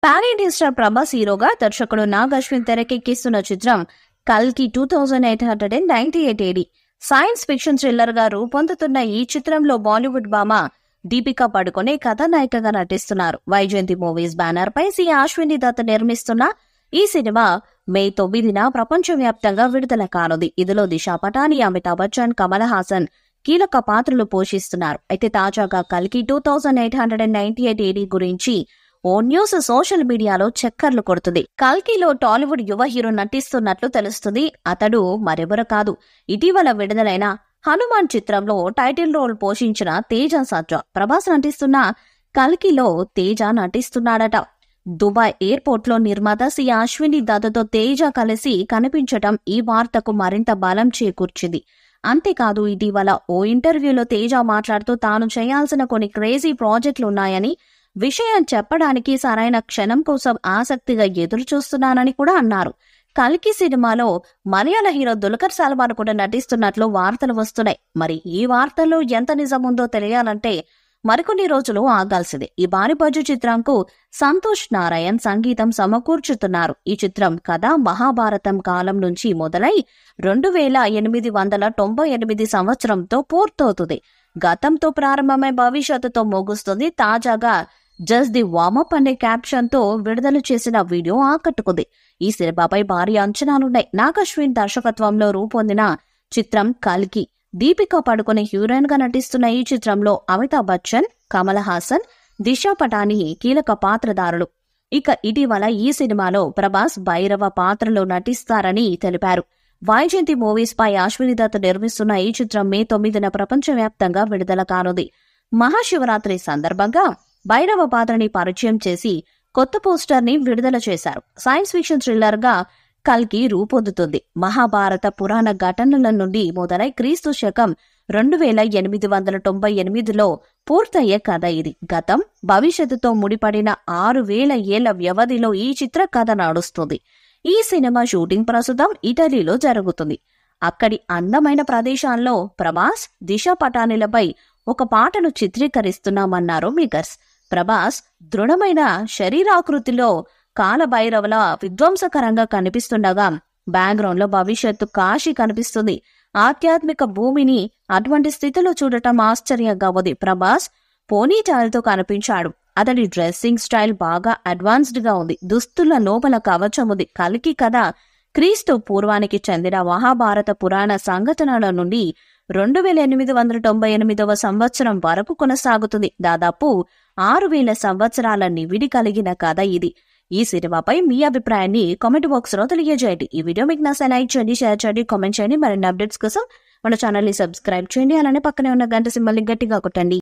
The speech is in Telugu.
పాన్ ఇండియా స్టార్ ప్రభాస్ హీరోగా దర్శకుడు నాగ్ అశ్విన్ తెరకెక్కిస్తున్న చిత్రం కల్కి 2898 AD సైన్స్ ఫిక్షన్ థ్రిల్లర్ గా రూపొందుతున్న ఈ చిత్రంలో బాలీవుడ్ భామ దీపికా పడుకొనే కథానాయికగా నటిస్తున్నారు. వైజయంతి మూవీస్ బ్యానర్ పై సి అశ్విని దత్ నిర్మిస్తున్న ఈ సినిమా మే 9న ప్రపంచవ్యాప్తంగా విడుదల కానుంది. ఇందులో దిశా పటాని, అమితాబ్ బచ్చన్, కమల్ హాసన్ కీలక పాత్రలు పోషిస్తున్నారు. అయితే తాజాగా కల్కి 2898 AD గురించి ఓ న్యూస్ సోషల్ మీడియాలో చక్కర్లు కొడుతుంది. కల్కిలో టాలీవుడ్ యువ హీరో నటిస్తున్నట్లు తెలుస్తుంది. అతడు మరెవరు కాదు, ఇటీవల విడుదలైన హనుమాన్ చిత్రంలో టైటిల్ రోల్ పోషించిన తేజ సజ్జా. ప్రభాస్ నటిస్తున్న కల్కిలో తేజ నటిస్తున్నాడట. దుబాయ్ ఎయిర్పోర్ట్ లో నిర్మాత సి అశ్విని దత్తో తేజ కలిసి కనిపించటం ఈ వార్తకు మరింత బలం చేకూర్చింది. అంతేకాదు, ఇటీవల ఓ ఇంటర్వ్యూలో తేజ మాట్లాడుతూ తాను చేయాల్సిన కొన్ని క్రేజీ ప్రాజెక్టులున్నాయని, విషయం చెప్పడానికి సరైన క్షణం కోసం ఆసక్తిగా ఎదురు చూస్తున్నానని కూడా అన్నారు. కల్కి సినిమాలో మలయాళ హీరో దుల్కర్ సల్మాన్ కూడా నటిస్తున్నట్లు వార్తలు వస్తున్నాయి. మరి ఈ వార్తల్లో ఎంత నిజముందో తెలియాలంటే మరికొన్ని రోజులు ఆగాల్సిందే. ఈ భారీ బడ్జెట్ చిత్రంకు సంతోష్ నారాయణ్ సంగీతం సమకూర్చుతున్నారు. ఈ చిత్రం కథ మహాభారతం కాలం నుంచి మొదలై 2898 సంవత్సరంతో పూర్తవుతుంది. గతంతో ప్రారంభమై భవిష్యత్తుతో ముగుస్తుంది. తాజాగా జస్ట్ ది వామప్ అనే క్యాప్షన్ తో విడుదల చేసిన వీడియో ఆకట్టుకుంది. ఈ సినిమాపై భారీ అంచనాలున్నాయి. నాగ్ అశ్విన్ దర్శకత్వంలో రూపొందిన చిత్రం కల్కి. దీపికా పడుకొనే హీరోయిన్ గా నటిస్తున్న ఈ చిత్రంలో అమితాబ్ బచ్చన్, కమల్ హాసన్, దిశా పటాని కీలక పాత్రధారులు. ఇక ఇటీవల ఈ సినిమాలో ప్రభాస్ భైరవ పాత్రలో నటిస్తారని తెలిపారు. వైజయంతి మూవీస్ పై అశ్విని దత్ నిర్మిస్తున్న ఈ చిత్రం మే 9న ప్రపంచవ్యాప్తంగా విడుదల కానుంది. మహాశివరాత్రి సందర్భంగా భైరవ పాత్రని పరిచయం చేసి కొత్త పోస్టర్ ని విడుదల చేశారు. సైన్స్ ఫిక్షన్ థ్రిల్లర్ గా కల్కి రూపొందుతుంది. మహాభారత పురాణ ఘటనల నుండి మొదలై క్రీస్తు శకం 2898లో పూర్తయ్యే కథ ఇది. గతం, భవిష్యత్తుతో ముడిపడిన 6000 ఏళ్ల వ్యవధిలో ఈ చిత్ర కథ నడుస్తుంది. ఈ సినిమా షూటింగ్ ప్రస్తుతం ఇటలీలో జరుగుతుంది. అక్కడి అందమైన ప్రదేశాల్లో ప్రభాస్, దిశా పటానిలపై ఒక పాటను చిత్రీకరిస్తున్నామన్నారు మేకర్స్. ప్రభాస్ దృఢమైన శరీరాకృతిలో కాలభైరవల విధ్వంసకరంగా కనిపిస్తుండగా బ్యాక్గ్రౌండ్ లో భవిష్యత్తు కాశీ కనిపిస్తుంది. ఆధ్యాత్మిక భూమిని అటువంటి స్థితిలో చూడటం ఆశ్చర్యంగా ఉంది. ప్రభాస్ పోనీటాల్తో కనిపించాడు. అతడి డ్రెస్సింగ్ స్టైల్ బాగా అడ్వాన్స్డ్ గా ఉంది. దుస్తుల లోపల కవచం ఉంది. కల్కి కథ క్రీస్తు పూర్వానికి చెందిన మహాభారత పురాణ సంఘటనల నుండి 2898వ సంవత్సరం వరకు కొనసాగుతుంది. దాదాపు 6000 సంవత్సరాల నివిడి కలిగిన కథ ఇది. ఈ సినిమాపై మీ అభిప్రాయాన్ని కామెంట్ బాక్స్ లో తెలియజేయండి. ఈ వీడియో మీకు నచ్చితే లైక్ చేయండి, షేర్ చేయండి, కామెంట్ చేయండి. మరిన్ని అప్డేట్స్ కోసం మన ఛానల్ ని సబ్స్క్రైబ్ చేయండి. అలానే పక్కనే ఉన్న గంట సింబల్ ని గట్టిగా కొట్టండి.